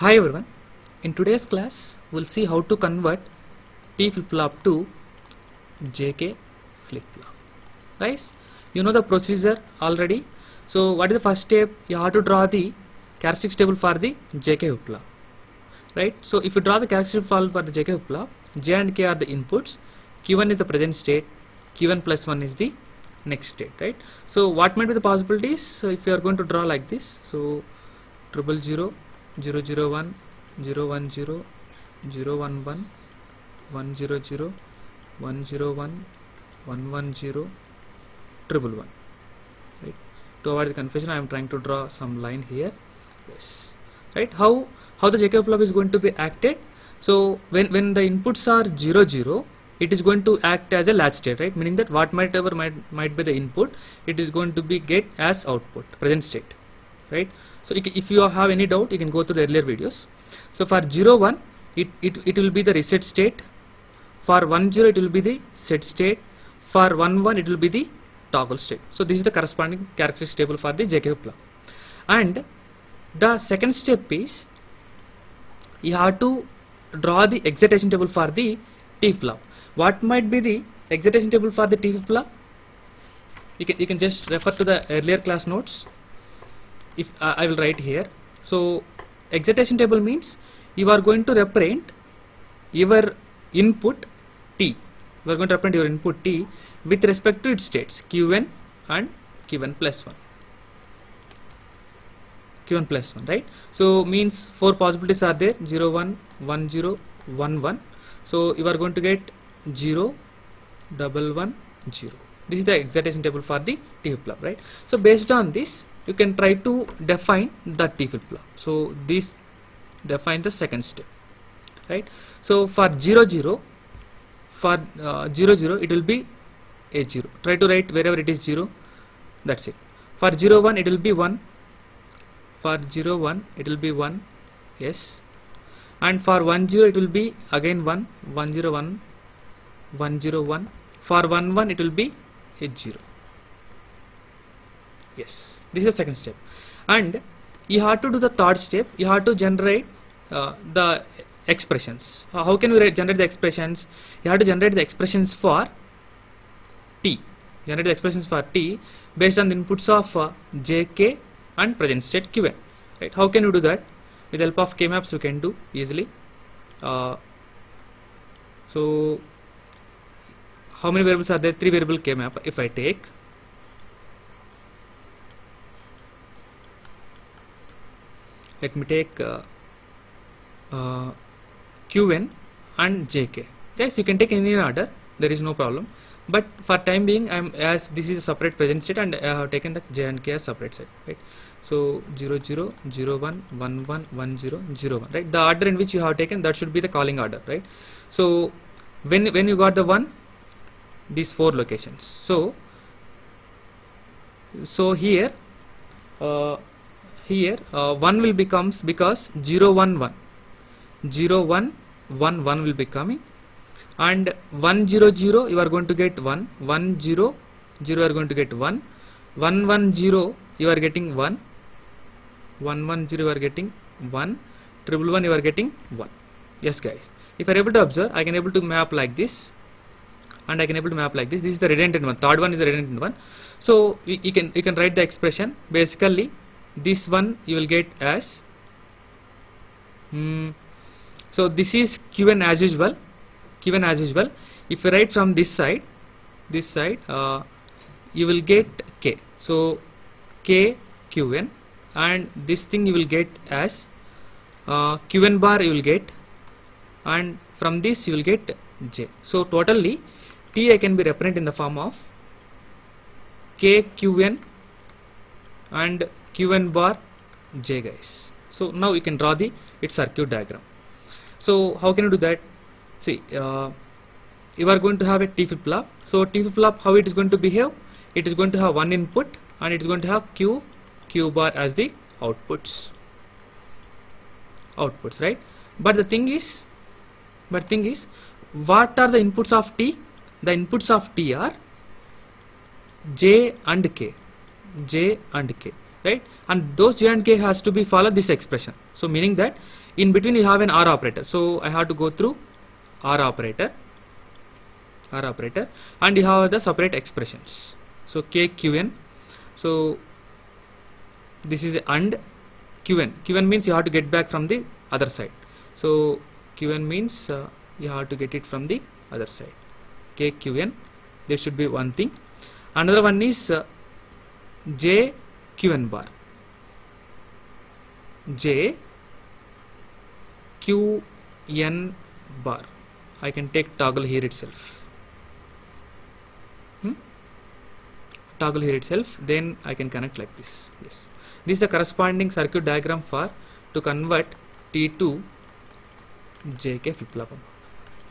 Hi everyone, in today's class we'll see how to convert T flip-flop to JK flip-flop. Guys, you know the procedure already. So what is the first step? You have to draw the characteristics table for the JK flip-flop. Right? So if you draw the characteristics table for the JK flip-flop, J and K are the inputs, Q1 is the present state, Q1 plus 1 is the next state. Right? So what might be the possibilities? So if you are going to draw like this, so 000 001 010 011 100 101 110 111, right? To avoid the confusion, I am trying to draw some line here. Yes, right. How the JK flip is going to be acted? So when the inputs are 00, it is going to act as a latch state, right? Meaning that might be the input, it is going to be get as output, present state, right? So if you have any doubt, you can go to the earlier videos. So for 01, it will be the reset state. For 10, it will be the set state. For 11, it will be the toggle state. So this is the corresponding characteristics table for the JK flip-flop. And the second step is you have to draw the excitation table for the T flip-flop. What might be the excitation table for the T flip-flop? You can just refer to the earlier class notes. If I will write here. So excitation table means you are going to represent your input T. You are going to represent your input T with respect to its states Q1 and Q1 plus 1. Q1 plus 1, right? So means 4 possibilities are there: 0, 1, 1, 0, 1, 1. So you are going to get 0, 1, 1, 0. This is the excitation table for the T flip-flop, right? So based on this, you can try to define the T flip-flop. So this define the second step, right? So for 00, for 00, it will be a 0. Try to write wherever it is 0. That's it. For 01, it will be 1. For 01, it will be 1. Yes. And for 10, it will be again 1. 101, 101. For 11, it will be a 0. Yes, this is the second step. And you have to do the third step. You have to generate the expressions. How can we generate the expressions? You have to generate the expressions for T. Generate the expressions for T based on the inputs of JK and present state Qn. Right? How can you do that? With the help of K-maps, you can do easily. So how many variables are there? 3 variable K-map. If I take let me take Qn and JK. Yes, you can take any order, there is no problem. But for time being, as this is a separate present state and I have taken the J and K as separate set, right? So 00, 01, 11, 10, 01, right? The order in which you have taken, that should be the calling order, right? So when you got the 1, these 4 locations. So here 1 will becomes because 0 1 1 0 1 1 1 will be coming, and 1 0 0 you are going to get 1, 1 0 0 you are going to get 1, 1 1 0 you are getting 1, 1 1 0 you are getting 1, 1 you are getting 1. Yes guys, if I are able to observe, I can able to map like this and I can able to map like this. This is the redundant one. Third one is the redundant one. So you can write the expression. Basically this one you will get as so this is Q1 as usual. Q1 as usual. If you write from this side, you will get K. So K Qn, and this thing you will get as Qn bar you will get, and from this you will get J. So totally T I can be represented in the form of K Qn and Qn bar J, guys. So now you can draw its circuit diagram. So how can you do that? See, you are going to have a T flip-flop. So T flip-flop, how it is going to behave? It is going to have one input and it is going to have Q bar as the outputs, right? But the thing is, what are the inputs of T? The inputs of T are J and K, right? And those J and K has to be follow this expression. So meaning that In between you have an OR operator, so I have to go through OR operator, and you have the separate expressions. So KQN, so this is AND QN means you have to get back from the other side. So QN means you have to get it from the other side. KQN, there should be one thing. Another one is JQN bar. JQN bar. I can take toggle here itself. Toggle here itself, then I can connect like this. Yes, this is the corresponding circuit diagram for to convert T to JK flip-flop.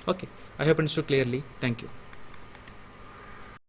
Okay, I hope understood clearly. Thank you.